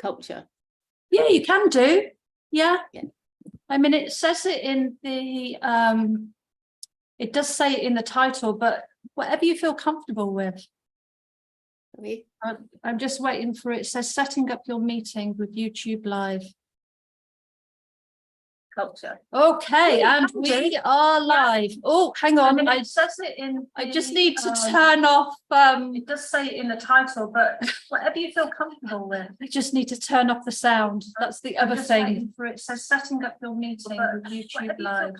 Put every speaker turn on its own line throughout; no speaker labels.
culture?
Yeah, you can do. Yeah.
Yeah.
I mean, it says it in the, it does say it in the title, but whatever you feel comfortable with. I'm just waiting for it. It says setting up your meeting with YouTube Live.
Culture.
Okay, and we are live. Oh, hang on.
I mean, it says it in.
I just need to turn off.
It does say it in the title, but whatever you feel comfortable with.
I just need to turn off the sound. That's the other thing.
For it says setting up your meeting with YouTube Live.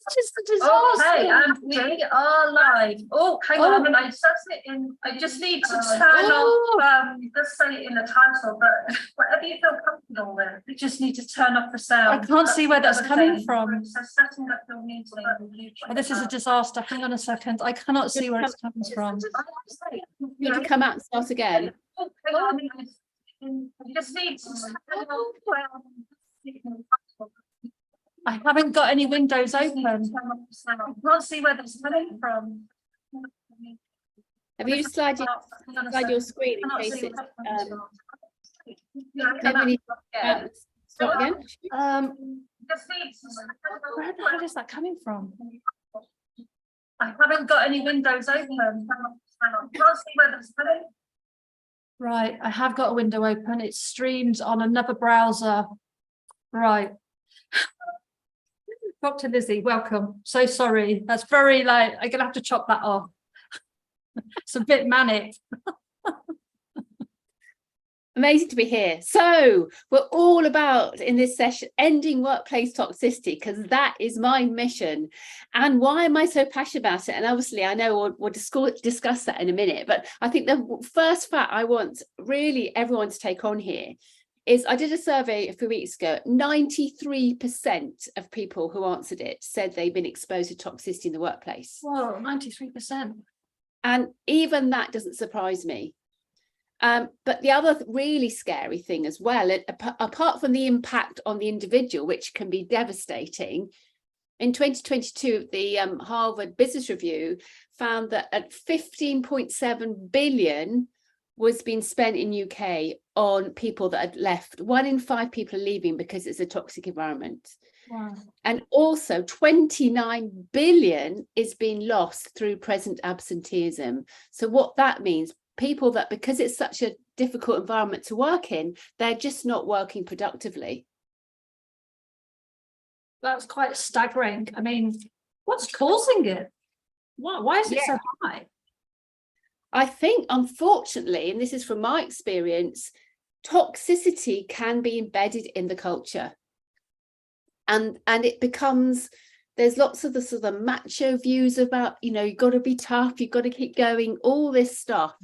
It's just a disaster.
Okay, and we are live. Oh, hang on. I says it in. I just need to turn off. It does say it in the title, but whatever you feel comfortable with.
I just need to turn off the sound. I can't see where that's coming from.
It says setting up your meeting with YouTube.
Oh, this is a disaster. Hang on a second. I cannot see where it's coming from.
You need to come out and start again. Oh, hang on. I just need to turn off.
I haven't got any windows open.
I can't see where that's coming from. Have you slide your screen in case it's maybe we need to start again?
Where the hell is that coming from?
I haven't got any windows open. I can't see where that's coming.
Right, I have got a window open. It streams on another browser. Right. Dr. Lizzy, welcome. So sorry. That's very I'm gonna have to chop that off. It's a bit manic.
Amazing to be here. So we're all about in this session ending workplace toxicity, because that is my mission. And why am I so passionate about it? And obviously I know we'll discuss that in a minute, but I think the first fact I want really everyone to take on here is I did a survey a few weeks ago. 93% of people who answered it said they've been exposed to toxicity in the workplace.
Whoa, 93%.
And even that doesn't surprise me. But the other really scary thing as well, apart from the impact on the individual, which can be devastating, in 2022, the Harvard Business Review found that at 15.7 billion was being spent in UK on people that had left. 1 in 5 people are leaving because it's a toxic environment.
Wow.
And also 29 billion is being lost through present absenteeism. So what that means, people that, because it's such a difficult environment to work in, they're just not working productively.
That's quite staggering. I mean, what's causing it? Why is it so high?
I think, unfortunately, and this is from my experience, toxicity can be embedded in the culture. And it becomes, there's lots of the sort of macho views about, you've got to be tough, you've got to keep going, all this stuff.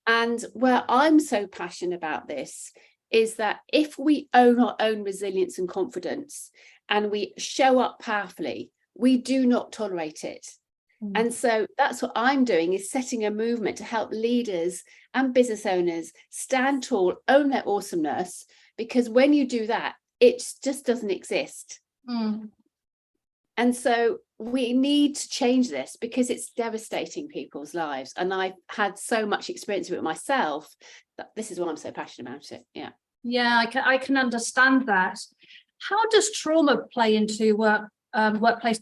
And where I'm so passionate about this is that if we own our own resilience and confidence and we show up powerfully, we do not tolerate it. And so that's what I'm doing, is setting a movement to help leaders and business owners stand tall, own their awesomeness, because when you do that, it just doesn't exist. And so we need to change this because it's devastating people's lives. And I've had so much experience with it myself that this is why I'm so passionate about it. Yeah.
Yeah, I can understand that. How does trauma play into workplace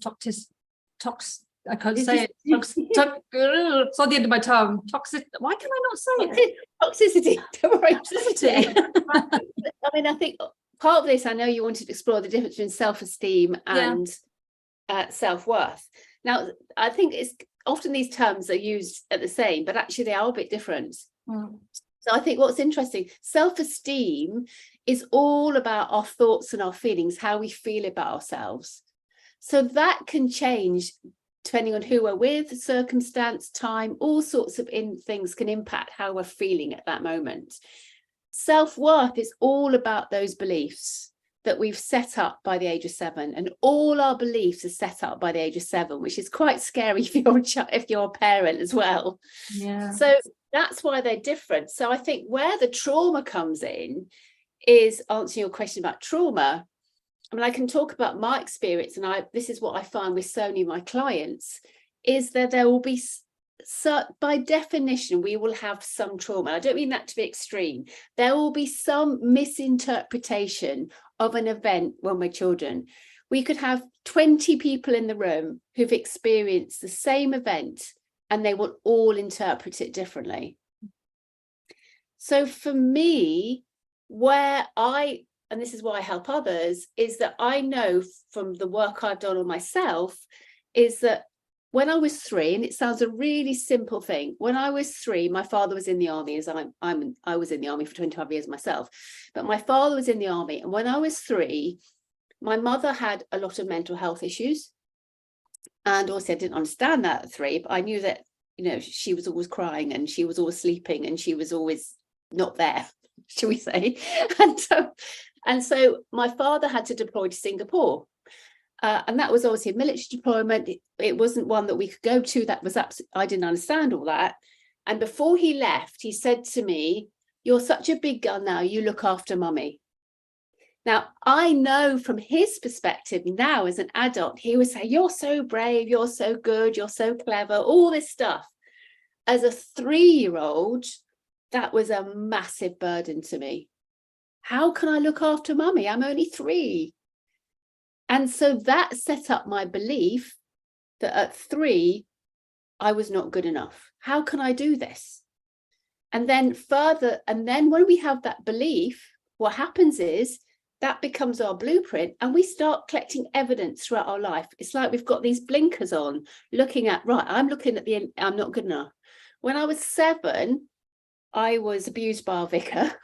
I can't say it. It's on the end of my tongue. Toxic. Why can I not say it?
Toxicity.
Toxicity.
I mean, I think part of this, I know you wanted to explore the difference between self-esteem and self-worth. Now, I think it's often these terms are used at the same, but actually they are a bit different. So I think what's interesting, self-esteem is all about our thoughts and our feelings, how we feel about ourselves. So that can change depending on who we're with, circumstance, time, all sorts of things can impact how we're feeling at that moment. Self-worth is all about those beliefs that we've set up by the age of 7, and all our beliefs are set up by the age of 7, which is quite scary if you're a parent as well.
Yeah.
So that's why they're different. So I think where the trauma comes in is answering your question about trauma. I mean, I can talk about my experience, and this is what I find with so many of my clients, is that there will be so by definition, we will have some trauma. I don't mean that to be extreme. There will be some misinterpretation of an event when we're children. We could have 20 people in the room who've experienced the same event, and they will all interpret it differently. So for me, and this is why I help others, is that I know from the work I've done on myself, is that when I was 3, and it sounds a really simple thing, when I was 3, my father was in the army, as I was in the army for 25 years myself, but my father was in the army. And when I was 3, my mother had a lot of mental health issues. And also I didn't understand that at 3, but I knew that, she was always crying, and she was always sleeping, and she was always not there, shall we say. And so my father had to deploy to Singapore. And that was obviously a military deployment. It wasn't one that we could go to. That was I didn't understand all that. And before he left, he said to me, "You're such a big gun now, you look after mummy." Now, I know from his perspective now as an adult, he would say, "You're so brave, you're so good, you're so clever," all this stuff. As a 3-year-old, that was a massive burden to me. How can I look after mummy? I'm only 3. And so that set up my belief that at 3, I was not good enough. How can I do this? And then when we have that belief, what happens is that becomes our blueprint, and we start collecting evidence throughout our life. It's like we've got these blinkers on, looking at, right, I'm looking at I'm not good enough. When I was 7, I was abused by our vicar.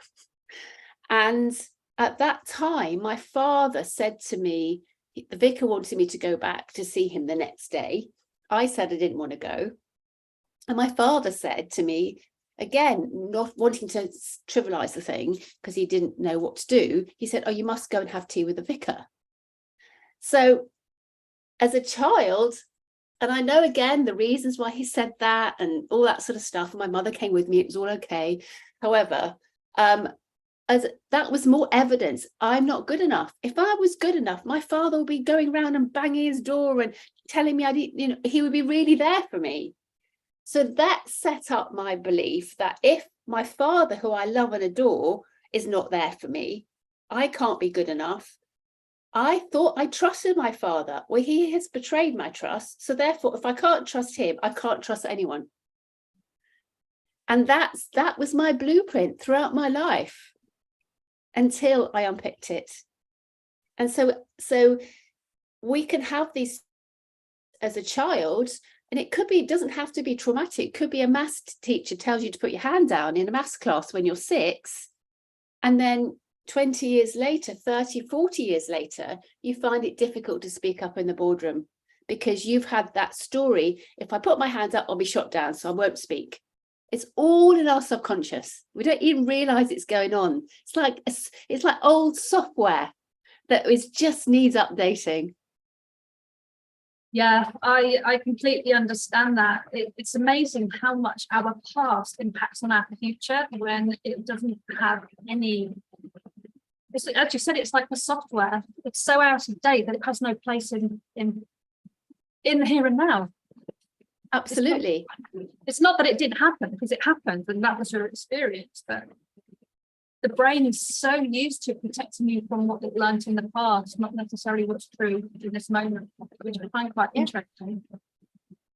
And at that time, my father said to me, the vicar wanted me to go back to see him the next day. I said I didn't want to go. And my father said to me, again, not wanting to trivialize the thing because he didn't know what to do, he said, "Oh, you must go and have tea with the vicar." So as a child, and I know again the reasons why he said that and all that sort of stuff, and my mother came with me, it was all okay. However, as that was more evidence I'm not good enough. If I was good enough, my father would be going around and banging his door and telling me he would be really there for me. So that set up my belief that if my father, who I love and adore, is not there for me, I can't be good enough. I thought I trusted my father. Well, he has betrayed my trust. So therefore, if I can't trust him, I can't trust anyone. And that was my blueprint throughout my life until I unpicked it. And so we can have these as a child, and it doesn't have to be traumatic. It could be a maths teacher tells you to put your hand down in a maths class when you're 6, and then 20 years later, 30, 40 years later, you find it difficult to speak up in the boardroom because you've had that story. If I put my hands up, I'll be shot down, so I won't speak. It's all in our subconscious. We don't even realize it's going on. It's like old software that just needs updating.
Yeah, I completely understand that. It's amazing how much our past impacts on our future when it doesn't have any. As you said, it's like the software. It's so out of date that it has no place in the here and now.
Absolutely.
It's not that it didn't happen, because it happened and that was your experience, but the brain is so used to protecting you from what it learned in the past, not necessarily what's true in this moment, which I find quite interesting.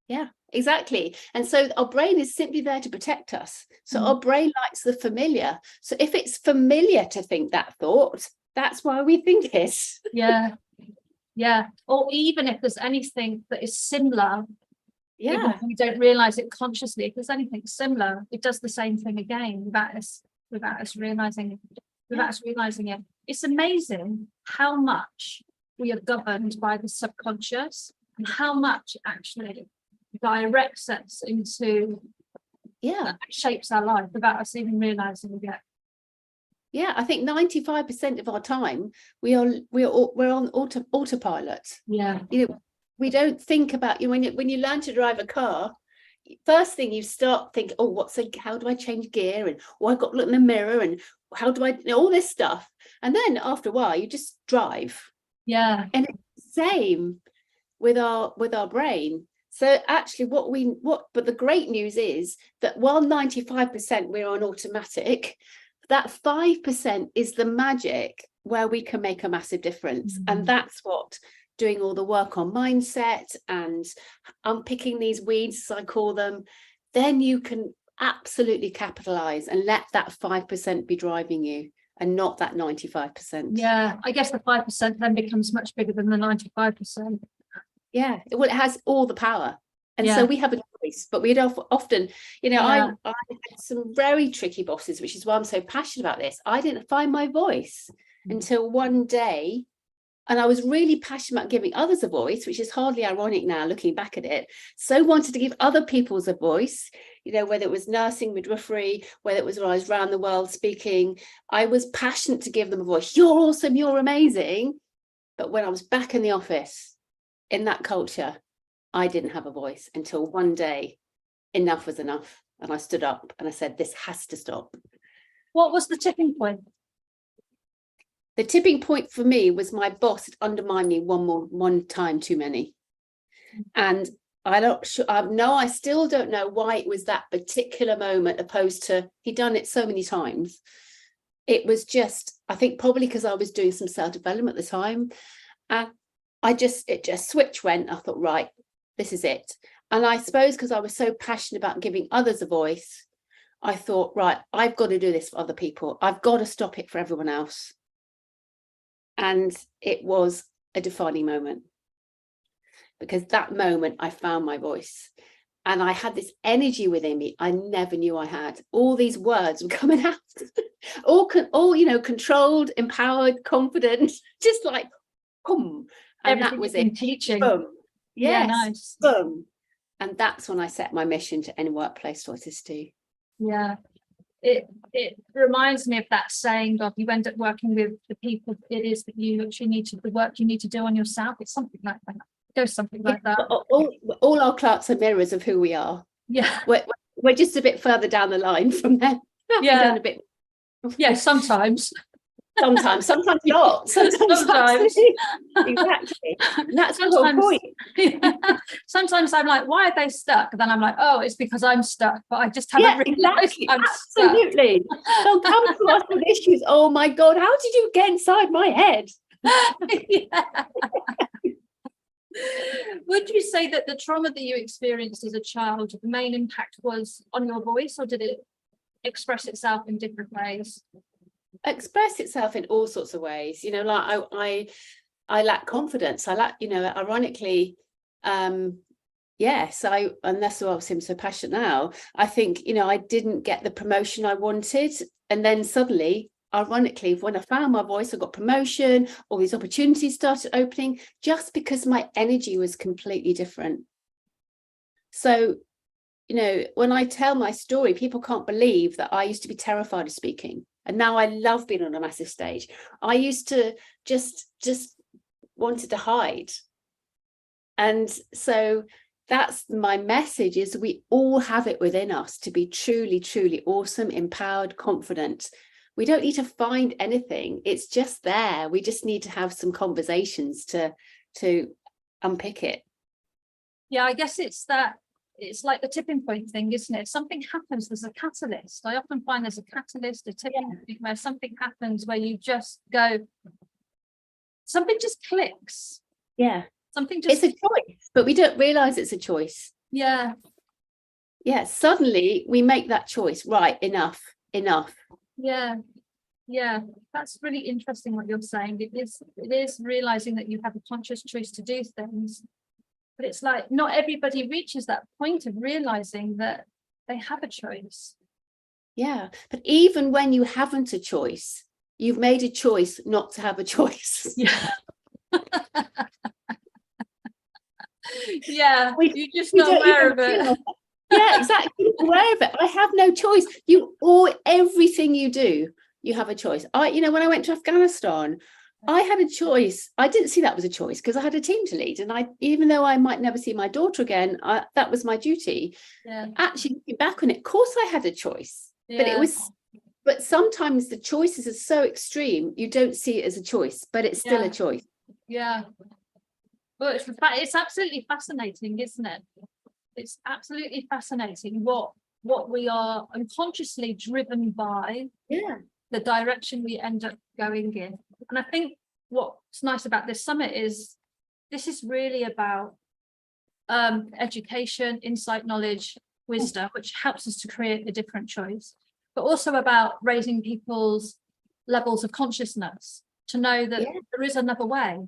Yeah, exactly. And so our brain is simply there to protect us. So our brain likes the familiar. So if it's familiar to think that thought, that's why we think it.
Yeah. Or even if there's anything that is similar, we don't realize it consciously. If there's anything similar, it does the same thing again without us realizing it. It's amazing how much we are governed by the subconscious and how much it actually directs us into shapes our life without us even realizing it yet.
Yeah, I think 95% of our time we're on autopilot.
Yeah.
We don't think about when you learn to drive a car. First thing you start thinking, oh, how do I change gear? And I've got to look in the mirror, and how do I all this stuff? And then after a while, you just drive.
Yeah.
And it's the same with our brain. So actually but the great news is that while 95% we're on automatic, that 5% is the magic where we can make a massive difference. And that's what doing all the work on mindset and unpicking these weeds, as I call them, then you can absolutely capitalize and let that 5% be driving you and not that 95%.
Yeah, I guess the 5% then becomes much bigger than the 95%.
Yeah, well, it has all the power. And
Yeah.
so we have a choice, but we'd often, you know,
Yeah.
I had some very tricky bosses, which is why I'm so passionate about this. I didn't find my voice until one day, and I was really passionate about giving others a voice, which is hardly ironic now looking back at it. So wanted to give other people's a voice, you know, whether it was nursing, midwifery, whether it was when I was around the world speaking, I was passionate to give them a voice. You're awesome, you're amazing. But when I was back in the office, in that culture, I didn't have a voice until one day enough was enough. And I stood up and I said, this has to stop.
What was the tipping point?
The tipping point for me was my boss had undermined me one time too many. And I still don't know why it was that particular moment, opposed to he'd done it so many times. It was just, I think probably because I was doing some self-development at the time. And it just switch went. I thought, right, this is it. And I suppose because I was so passionate about giving others a voice, I thought, right, I've got to do this for other people. I've got to stop it for everyone else. And it was a defining moment, because that moment I found my voice and I had this energy within me I never knew I had. All these words were coming out, all you know, controlled, empowered, confident, just like, boom. And
Everything
that was
in
it.
teaching.
Boom. Yes.
Yeah, nice.
Boom. And that's when I set my mission to end workplace toxicity.
Yeah. It reminds me of that saying of you end up working with the people it is that you actually need to, the work you need to do on yourself. It's something like that. It goes something like that.
All our clerks are mirrors of who we are.
Yeah.
We're just a bit further down the line from there.
Yeah.
Done a bit.
Yeah, sometimes.
Sometimes not. Sometimes. Exactly. And that's the whole point.
Yeah. Sometimes I'm like, why are they stuck? And then I'm like, oh, it's because I'm stuck, but I just haven't realized I'm
absolutely stuck. They'll come to us with issues. Oh my God, how did you get inside my head?
Yeah. Would you say that the trauma that you experienced as a child, the main impact was on your voice, or did it express itself in different ways?
Express itself in all sorts of ways, you know, like I lack confidence. I lack, you know, ironically, yes, and that's why I'm so passionate now. I think, you know, I didn't get the promotion I wanted, and then suddenly, ironically, when I found my voice, I got promotion, all these opportunities started opening, just because my energy was completely different. So, you know, when I tell my story, people can't believe that I used to be terrified of speaking. And now I love being on a massive stage. I used to just wanted to hide. And so that's my message, is we all have it within us to be truly, truly awesome, empowered, confident. We don't need to find anything. It's just there. We just need to have some conversations to unpick it.
Yeah, I guess it's like the tipping point thing, isn't it? Something happens, there's a catalyst. I often find there's a catalyst, a tipping point where something happens where you just go, something just clicks.
Yeah.
Something just,
it's a choice, but we don't realize it's a choice.
Yeah.
Yeah. Suddenly we make that choice. Right. Enough.
Yeah. Yeah. That's really interesting what you're saying. It is realizing that you have a conscious choice to do things. But it's like not everybody reaches that point of realizing that they have a choice.
Yeah. But even when you haven't a choice, you've made a choice not to have a choice.
Yeah. Yeah. You're just not aware of it.
Yeah, exactly. Aware of it. I have no choice. Everything you do, you have a choice. You know, when I went to Afghanistan, I had a choice. I didn't see that was a choice because I had a team to lead. And even though I might never see my daughter again, that was my duty.
Yeah.
Actually, looking back on it, of course I had a choice.
Yeah.
But sometimes the choices are so extreme, you don't see it as a choice, but it's still a choice.
Yeah. Well, it's absolutely fascinating, isn't it? It's absolutely fascinating what we are unconsciously driven by,
Yeah.
the direction we end up going in. And I think what's nice about this summit is this is really about education, insight, knowledge, wisdom, which helps us to create a different choice, but also about raising people's levels of consciousness to know that there is another way.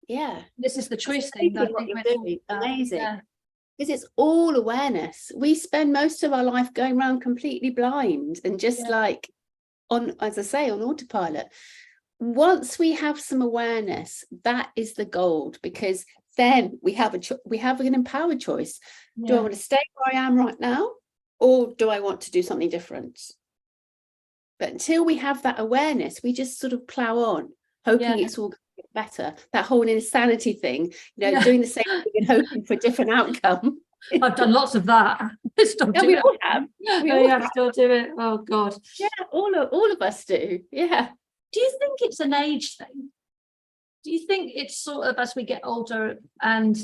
Yeah.
This is the choice
Amazing
thing that I
what
think
you're
we're talking
doing.
about.
Amazing.
Yeah.
Because it's all awareness. We spend most of our life going around completely blind and just like on, as I say, on autopilot. Once we have some awareness, that is the gold, because then we have an empowered choice. Do I want to stay where I am right now, or do I want to do something different? But until we have that awareness, we just sort of plow on, hoping it's all going to get better. That whole insanity thing, doing the same thing and hoping for a different outcome.
I've done lots of that.
We all have. We all have.
Still do it. Oh God.
Yeah, all of us do. Yeah.
Do you think it's an age thing? Do you think it's sort of as we get older, and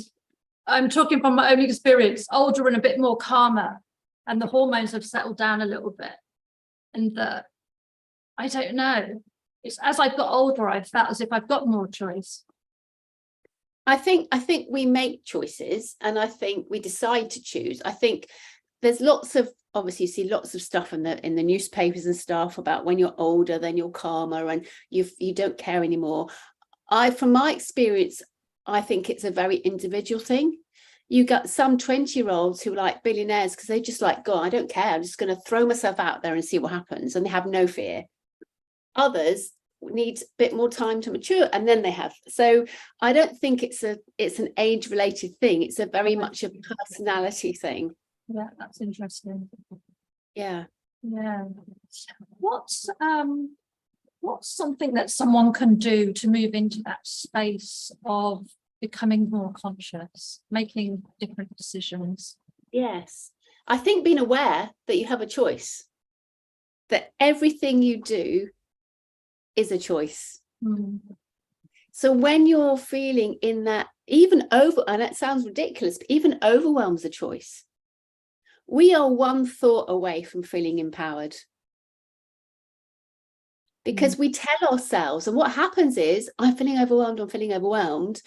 I'm talking from my own experience, older and a bit more calmer, and the hormones have settled down a little bit, and I don't know. It's as I've got older, I've felt as if I've got more choice.
I think we make choices, and I think we decide to choose. I think there's lots of, obviously you see lots of stuff in the newspapers and stuff about when you're older, then you're calmer and you don't care anymore. From my experience, I think it's a very individual thing. You got some 20-year-olds who are like billionaires because they just like, God, I don't care. I'm just going to throw myself out there and see what happens. And they have no fear. Others need a bit more time to mature, and then they have. So I don't think it's an age-related thing. It's a very much a personality thing.
Yeah, that's interesting.
Yeah.
What's something that someone can do to move into that space of becoming more conscious, making different decisions?
Yes. I think being aware that you have a choice, that everything you do is a choice. So when you're feeling in that, even over, and it sounds ridiculous, but even overwhelm's a choice. We are one thought away from feeling empowered. Because we tell ourselves, and what happens is, I'm feeling overwhelmed.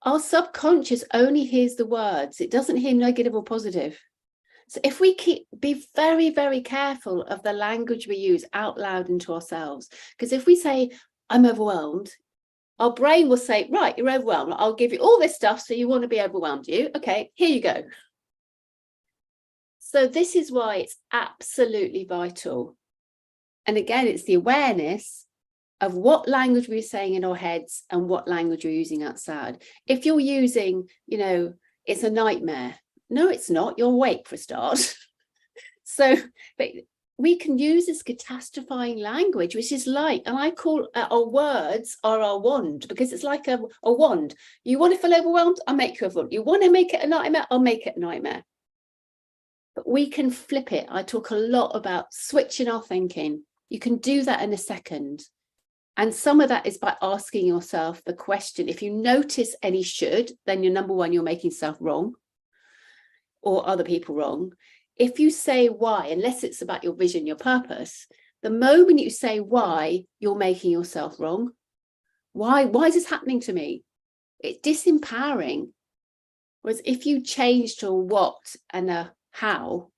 Our subconscious only hears the words. It doesn't hear negative or positive. So if we be very, very careful of the language we use out loud into ourselves, because if we say, I'm overwhelmed, our brain will say, right, you're overwhelmed. I'll give you all this stuff. So you want to be overwhelmed, okay, here you go. So this is why it's absolutely vital. And again, it's the awareness of what language we're saying in our heads and what language we're using outside. If you're using, it's a nightmare. No, it's not. You're awake for a start. So, but we can use this catastrophizing language, which is like, and I call our words are our wand, because it's like a wand. You want to feel overwhelmed? I'll make you overwhelmed. You want to make it a nightmare? I'll make it a nightmare. But we can flip it. I talk a lot about switching our thinking. You can do that in a second. And some of that is by asking yourself the question. If you notice any should, then you're number one, you're making yourself wrong or other people wrong. If you say why, unless it's about your vision, your purpose, the moment you say why, you're making yourself wrong. Why is this happening to me? It's disempowering. Whereas if you change to a what and a how,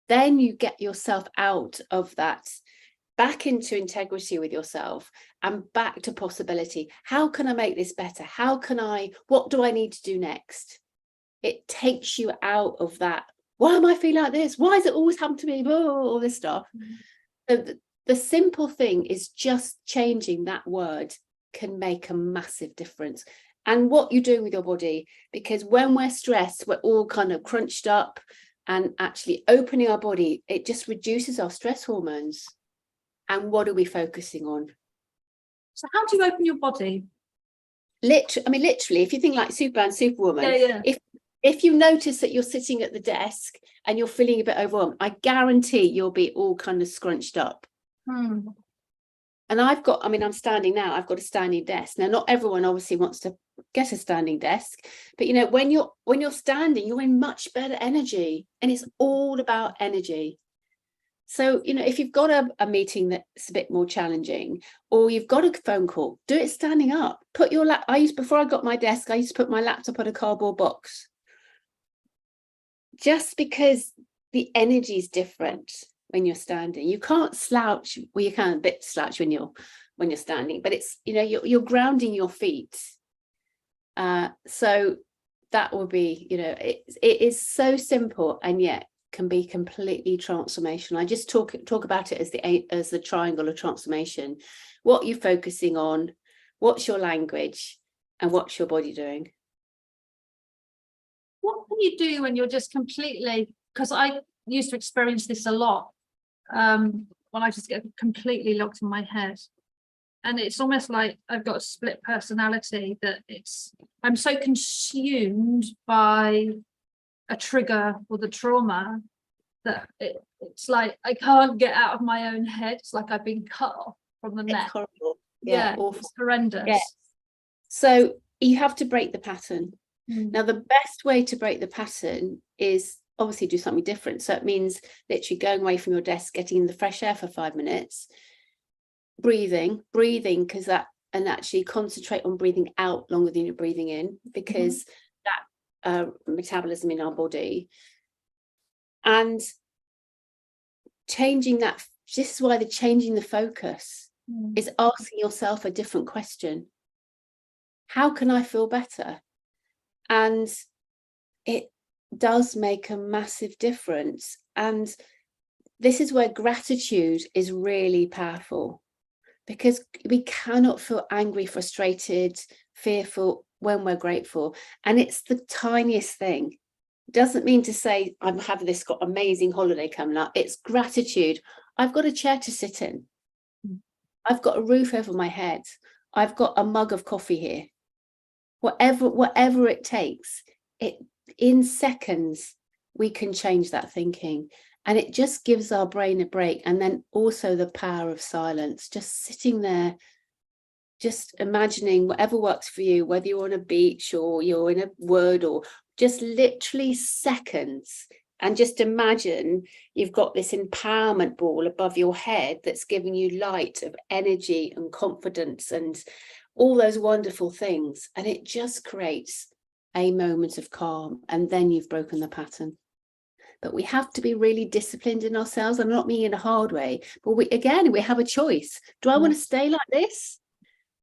then you get yourself out of that, back into integrity with yourself and back to possibility. How can I make this better? What do I need to do next? It takes you out of that. Why am I feeling like this? Why does it always happen to me? All this stuff. So the simple thing is just changing that word can make a massive difference. And what you're doing with your body, because when we're stressed, we're all kind of crunched up, and actually opening our body, it just reduces our stress hormones. And what are we focusing on?
So how do you open your body?
Literally, if you think like Superman, Superwoman, if you notice that you're sitting at the desk and you're feeling a bit overwhelmed, I guarantee you'll be all kind of scrunched up. And I'm standing now, I've got a standing desk. Now, not everyone obviously wants to get a standing desk. But you know, when you're standing, you're in much better energy, and it's all about energy. So, you know, if you've got a meeting that's a bit more challenging, or you've got a phone call, do it standing up. Put your before I got my desk, I used to put my laptop on a cardboard box, just because the energy is different when you're standing. You can't slouch. Well, you can a bit slouch when you're standing, but it's, you know, you're grounding your feet. So that will be, you know, it is so simple, and yet can be completely transformational. I just talk about it as the triangle of transformation. What you're focusing on, what's your language, and what's your body doing.
What can you do when you're just completely, because I used to experience this a lot, when I just get completely locked in my head. And it's almost like I've got a split personality, that I'm so consumed by a trigger or the trauma that it's like I can't get out of my own head. It's like I've been cut off from the net.
Horrible.
Yeah,
awful.
it's horrendous.
Yeah. So you have to break the pattern. Now, the best way to break the pattern is obviously do something different. So it means literally going away from your desk, getting in the fresh air for 5 minutes, breathing, because and actually concentrate on breathing out longer than you're breathing in, because that metabolism in our body, and changing that. This is why changing the focus is asking yourself a different question. How can I feel better? And it does make a massive difference. And this is where gratitude is really powerful, because we cannot feel angry, frustrated, fearful when we're grateful. And it's the tiniest thing. It doesn't mean to say I'm having this amazing holiday coming up. It's gratitude. I've got a chair to sit in. I've got a roof over my head. I've got a mug of coffee here. Whatever it takes, in seconds we can change that thinking, and it just gives our brain a break. And then also the power of silence, just sitting there, just imagining whatever works for you, whether you're on a beach or you're in a wood, or just literally seconds, and just imagine you've got this empowerment ball above your head that's giving you light of energy and confidence and all those wonderful things, and it just creates a moment of calm, and then you've broken the pattern. But we have to be really disciplined in ourselves. I'm not meaning in a hard way, but we have a choice. Do I want to stay like this,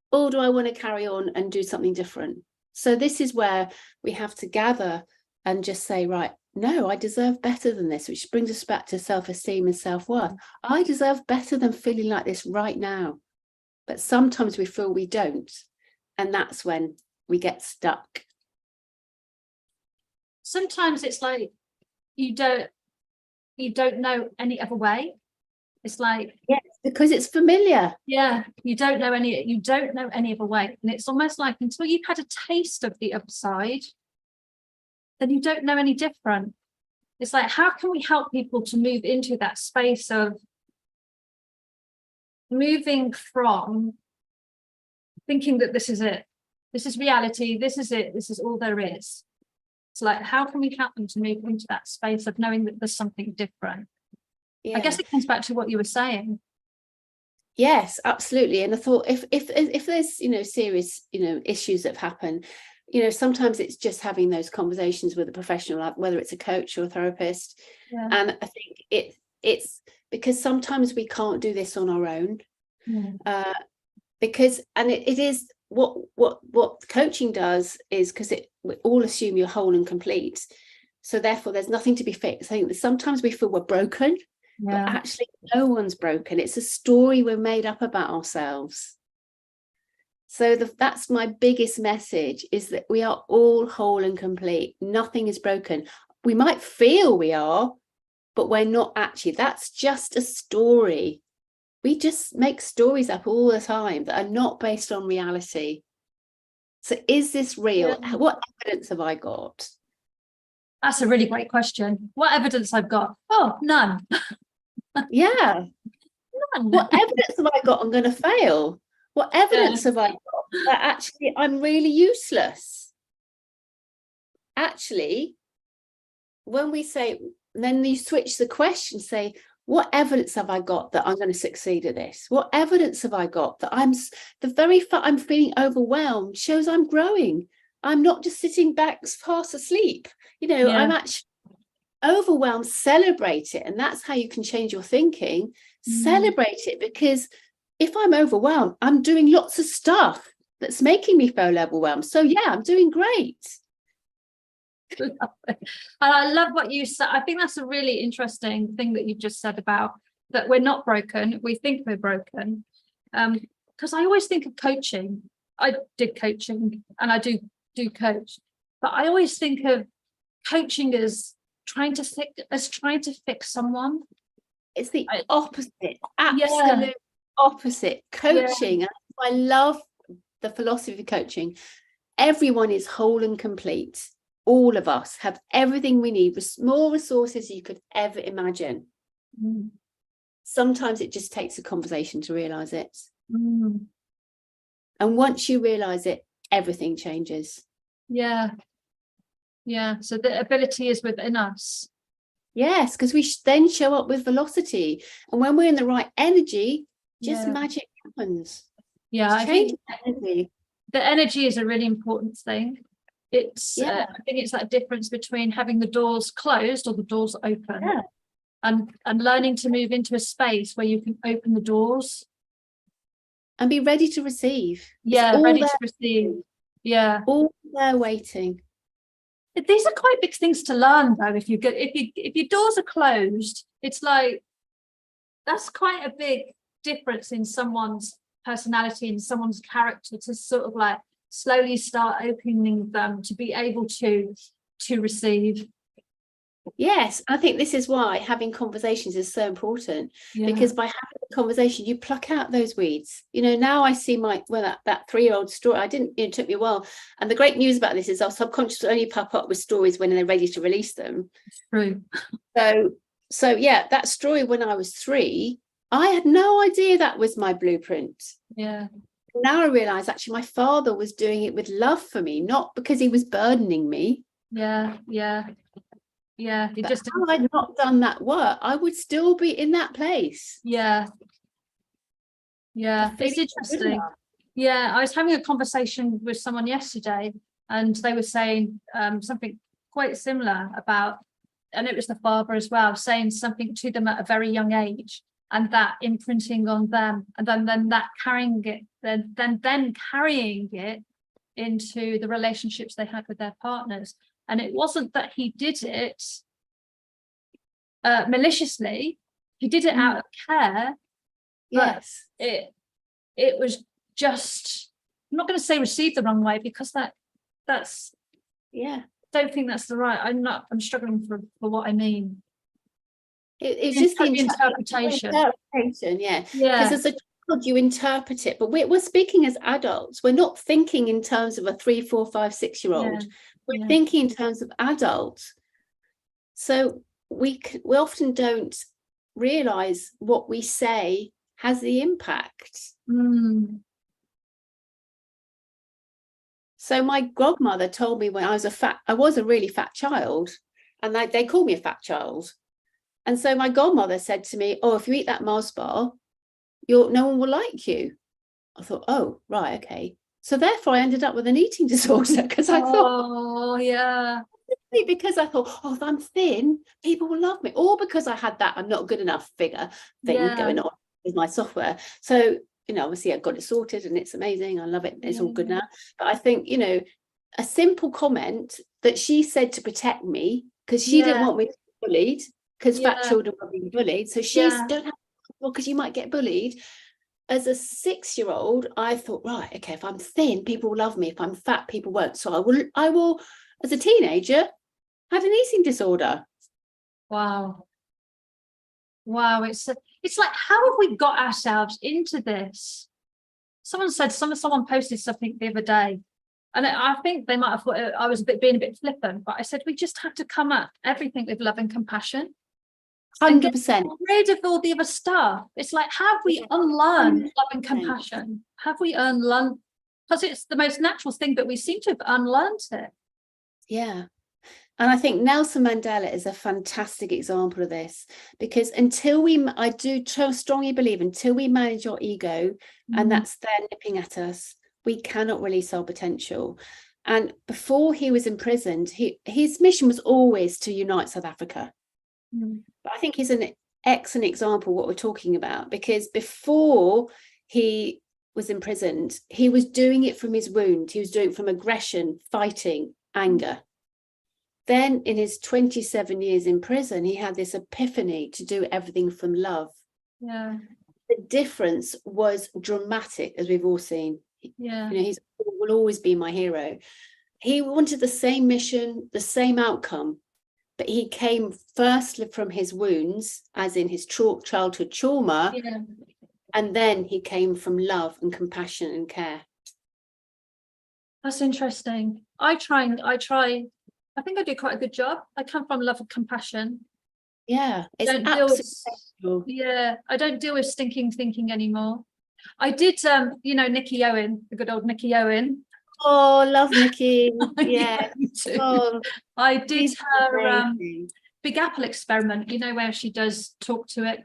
or do I want to carry on and do something different? So this is where we have to gather and just say, right, no, I deserve better than this, which brings us back to self-esteem and self-worth. I deserve better than feeling like this right now. But sometimes we feel we don't, and that's when we get stuck.
Sometimes it's like you don't know any other way. It's like,
yes, because it's familiar.
Yeah, you don't know any other way. And it's almost like until you've had a taste of the other side, then you don't know any different. It's like, how can we help people to move into that space of moving from thinking that this is it, this is reality, this is it, this is all there is? It's like, how can we help them to move into that space of knowing that there's something different? Yeah. I guess it comes back to what you were saying.
Yes, absolutely. And I thought if there's, you know, serious, you know, issues that have happened, you know, sometimes it's just having those conversations with a professional, like whether it's a coach or a therapist. Yeah. And I think it's because sometimes we can't do this on our own. Yeah. Because it is what coaching does is, because we all assume you're whole and complete, so therefore there's nothing to be fixed. I think that sometimes we feel we're broken. Yeah. But actually no one's broken. It's a story we've made up about ourselves. So that's my biggest message, is that we are all whole and complete. Nothing is broken. We might feel we are, but we're not actually. That's just a story. We just make stories up all the time that are not based on reality. So is this real? Yeah. What evidence have I got?
That's a really great question. What evidence I've got? Oh, none.
Yeah. None. What evidence have I got I'm going to fail? What evidence have I got that actually I'm really useless. Actually, when we say, then you switch the question, say, what evidence have I got that I'm going to succeed at this? What evidence have I got that the very fact I'm feeling overwhelmed shows I'm growing. I'm not just sitting back fast asleep. I'm actually overwhelmed. Celebrate it. And that's how you can change your thinking. Celebrate it, because if I'm overwhelmed, I'm doing lots of stuff that's making me feel overwhelmed. So yeah, I'm doing great.
And I love what you said. I think that's a really interesting thing that you just said about that we're not broken. We think we're broken. Because I always think of coaching. I did coaching and I do coach, but I always think of coaching as trying to fix someone.
It's the opposite, absolute opposite. Coaching. I love the philosophy of coaching. Everyone is whole and complete. All of us have everything we need, with more resources you could ever imagine. Sometimes it just takes a conversation to realize it. And once you realize it, everything changes. So
the ability is within us. Yes,
because we then show up with velocity, and when we're in the right energy, just magic happens.
I think the energy is a really important thing. It's I think it's that difference between having the doors closed or the doors open, and learning to move into a space where you can open the doors
and be ready to receive.
Ready to receive.
All there waiting.
These are quite big things to learn, though. If your doors are closed, it's like that's quite a big difference in someone's personality and someone's character, to sort of like slowly start opening them to be able to receive.
Yes, I think this is why having conversations is so important, because by having a conversation, you pluck out those weeds. Now I see that 3-year-old story. It took me a while. And the great news about this is our subconscious only pop up with stories when they're ready to release them.
It's true.
So that story when I was 3, I had no idea that was my blueprint. Now I realize actually my father was doing it with love for me, not because he was burdening me. If I'd not done that work, I would still be in that place.
It's interesting. I was having a conversation with someone yesterday, and they were saying something quite similar about, and it was the father as well, saying something to them at a very young age, and that imprinting on them, and then that carrying it, then carrying it into the relationships they had with their partners. And it wasn't that he did it maliciously; he did it out of care. But it was just, I'm not going to say received the wrong way, because that's don't think that's the right. I'm struggling for what I mean.
It's just the interpretation. Because as a child you interpret it, but we're speaking as adults. We're not thinking in terms of a 3, 4, 5, 6-year-old. We're thinking in terms of adults. So we often don't realize what we say has the impact. So my godmother told me when I was a really fat child, and they called me a fat child. And so my godmother said to me, if you eat that Mars bar, no one will like you. I thought, oh, right, okay. So therefore I ended up with an eating disorder, because I thought, because I thought, if I'm thin, people will love me. Or because I had that I'm not good enough figure thing going on with my software. So, obviously I got it sorted and it's amazing. I love it. It's all good now. But I think, a simple comment that she said to protect me, because she didn't want me to be bullied, because fat children were being bullied. So she's don't have because you might get bullied. As a 6-year-old, I thought, right, okay, if I'm thin, people will love me. If I'm fat, people won't. So I will, as a teenager, had an eating disorder.
Wow. It's like, how have we got ourselves into this? Someone posted something the other day, and I think they might have thought I was being a bit flippant, but I said we just have to come at everything with love and compassion.
100%.
Get rid of all the other stuff. It's like, have we unlearned love and compassion? Have we unlearned because it's the most natural thing, but we seem to have unlearned it.
Yeah. And I think Nelson Mandela is a fantastic example of this, because I do strongly believe until we manage our ego and that's there nipping at us, we cannot release our potential. And before he was imprisoned, his mission was always to unite South Africa. But I think he's an excellent example of what we're talking about, because before he was imprisoned, he was doing it from his wound. He was doing it from aggression, fighting, anger. Then in his 27 years in prison, he had this epiphany to do everything from love.
Yeah.
The difference was dramatic, as we've all seen.
Yeah.
He will always be my hero. He wanted the same mission, the same outcome, but he came firstly from his wounds, as in his childhood trauma, and then he came from love and compassion and care.
That's interesting. I think I do quite a good job. I come from love and compassion.
Yeah, it's
I don't deal with stinking thinking anymore. I did, Nikki Owen, the good old Nikki Owen.
Oh, love Nikki. Yeah.
I did her Big Apple experiment, where she does talk to it,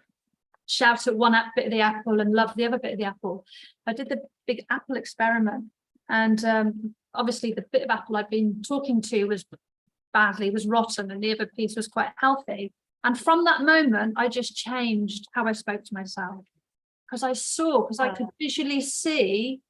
shout at one bit of the apple and love the other bit of the apple. I did the Big Apple experiment, and obviously the bit of apple I'd been talking to was rotten, and the other piece was quite healthy. And from that moment, I just changed how I spoke to myself, because I could visually see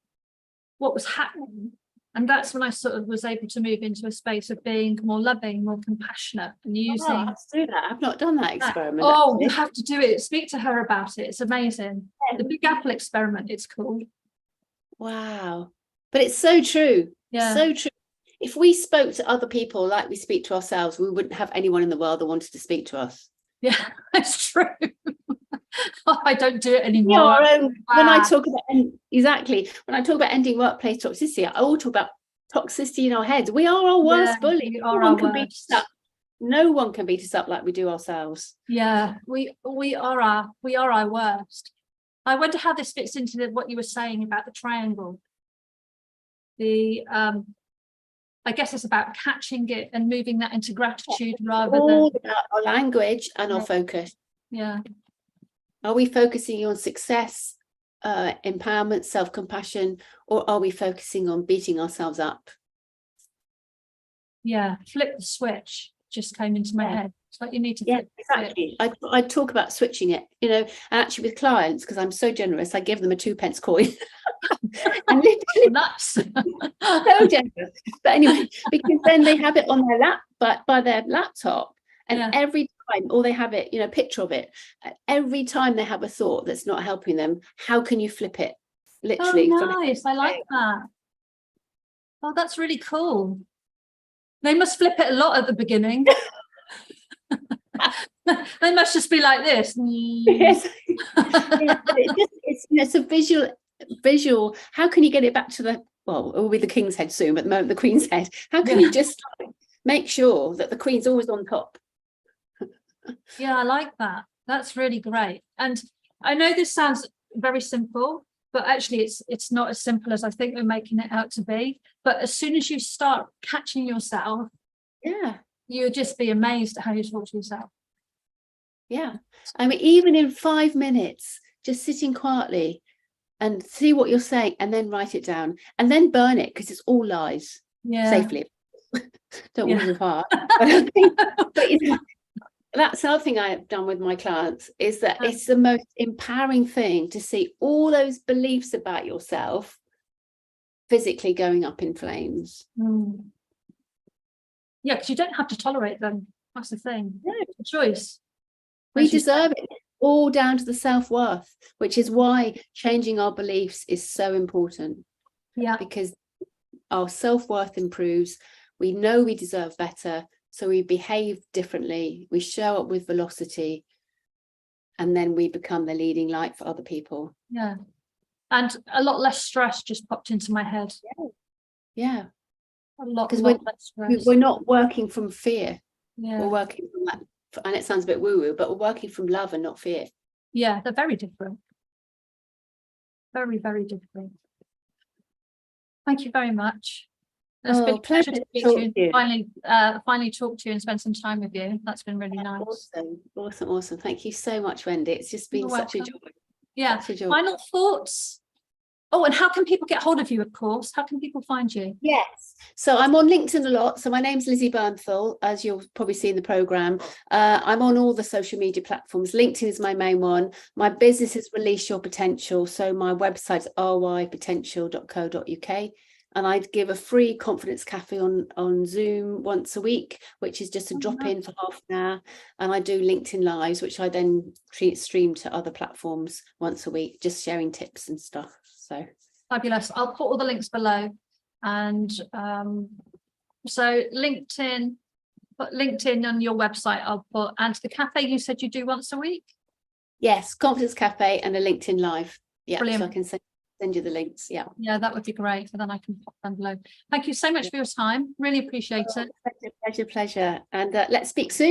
what was happening. And that's when I sort of was able to move into a space of being more loving, more compassionate, and using.
I have to do that. I've not done that experiment.
Oh, you have to do it. Speak to her about it. It's amazing. The Big Apple experiment, it's called.
Wow. But it's so true.
Yeah.
So true. If we spoke to other people like we speak to ourselves, we wouldn't have anyone in the world that wanted to speak to us.
Yeah, that's true. I don't do it anymore.
When I talk about ending workplace toxicity, I all talk about toxicity in our heads. We are our worst bully. No one can beat us up like we do ourselves.
Yeah, we are our worst. I wonder how this fits into what you were saying about the triangle. I guess it's about catching it and moving that into gratitude rather than
about our language and our focus.
Yeah.
Are we focusing on success, empowerment, self-compassion, or are we focusing on beating ourselves up?
Yeah, flip the switch just came into my head. It's like you need to flip
exactly. I talk about switching it, and actually with clients, because I'm so generous, I give them a 2p coin. And literally
nuts.
So generous. But anyway, because then they have it on their by their laptop, and every time, or they have it, a picture of it. Every time they have a thought that's not helping them, how can you flip it? Literally.
Oh, nice. I like that. Oh, that's really cool. They must flip it a lot at the beginning. They must just be like this.
Yes. It's a visual. How can you get it back to it will be the king's head soon, but at the moment the queen's head. How can you just make sure that the queen's always on top?
Yeah, I like that. That's really great. And I know this sounds very simple, but actually it's not as simple as I think we're making it out to be. But as soon as you start catching yourself, you'll just be amazed at how you talk to yourself.
Yeah. I mean, even in 5 minutes, just sitting quietly and see what you're saying, and then write it down, and then burn it, because it's all lies. Safely. Don't want to be hard. But that's another thing I've done with my clients, is that it's the most empowering thing to see all those beliefs about yourself physically going up in flames.
Yeah, because you don't have to tolerate them. That's the thing. No. It's a choice.
We deserve it. All down to the self-worth, which is why changing our beliefs is so important. Yeah, because our self-worth improves. We know we deserve better, so we behave differently. We show up with velocity, and then we become the leading light for other people.
Yeah, and a lot less stress just popped into my head.
Yeah,
a lot
because
less stress.
We're not working from fear.
Yeah,
we're working from that. And it sounds a bit woo-woo, but we're working from love and not fear.
Yeah, they're very different. Very, very different. Thank you very much. It's been a
pleasure
pleasure to
to
speak
talk
to you.
to you.
Finally talk to you and spend some time with you. That's been really nice.
Awesome. Thank you so much, Wendy. It's just been such a joy.
Yeah.
Such a joy.
Final thoughts. Oh, and how can people get hold of you, of course? How can people find you?
Yes. So I'm on LinkedIn a lot. So my name's Lizzy Bernthal, as you'll probably see in the programme. I'm on all the social media platforms. LinkedIn is my main one. My business is Release Your Potential. So my website's rypotential.co.uk. And I give a free confidence cafe on Zoom once a week, which is just a drop in for half an hour. And I do LinkedIn Lives, which I then stream to other platforms once a week, just sharing tips and stuff. So
fabulous. I'll put all the links below. And so LinkedIn, put LinkedIn on your website. I'll put, and the cafe you said you do once a week?
Yes, confidence cafe and a LinkedIn Live. Yeah,
brilliant.
So I can send you the links. Yeah,
that would be great. And then I can pop them below. Thank you so much for your time. Really appreciate it.
Pleasure. And let's speak soon.